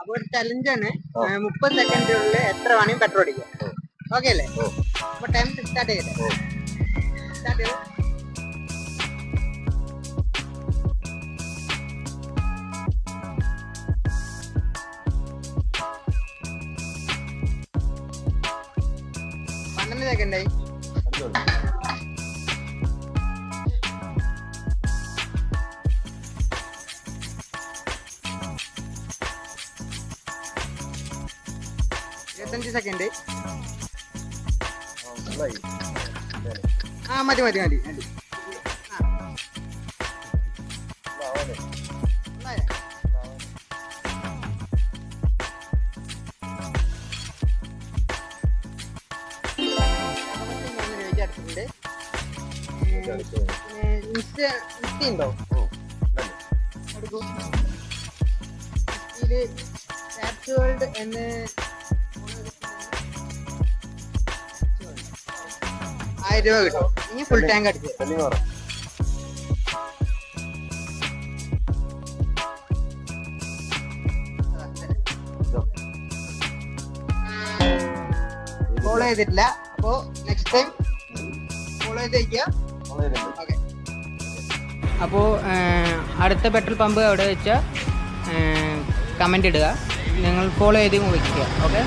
അപ്പൊ ഒരു ചലഞ്ചാണ്. 30 സെക്കൻഡിനുള്ളിൽ എത്ര വേണമെങ്കിൽ പെട്രോൾ അടിക്കാം. ഓക്കെ അല്ലേ? അപ്പൊ ടൈം സ്റ്റാർട്ട് ചെയ്യട്ടെ. സ്റ്റാർട്ട് ചെയ്ത് സെക്കൻഡായി. സെക്കൻഡ്. മതി മതി മതി മതി. ഉണ്ടോ? ഇതില് വേൾഡ് എന്ന് 1000 രൂപ കിട്ടും. ഇനി ഫുൾ ടാങ്ക് അടിച്ചു. ഫോളോ ചെയ്തിട്ടില്ല. അപ്പോ നെക്സ്റ്റ് ടൈം ഫോളോ ചെയ്തേക്കുക. ഓക്കെ. അപ്പോൾ അടുത്ത പെട്രോൾ പമ്പ് എവിടെ വെച്ചാൽ കമൻ്റ് ഇടുക. നിങ്ങൾ ഫോളോ ചെയ്ത് വയ്ക്കുക. ഓക്കെ.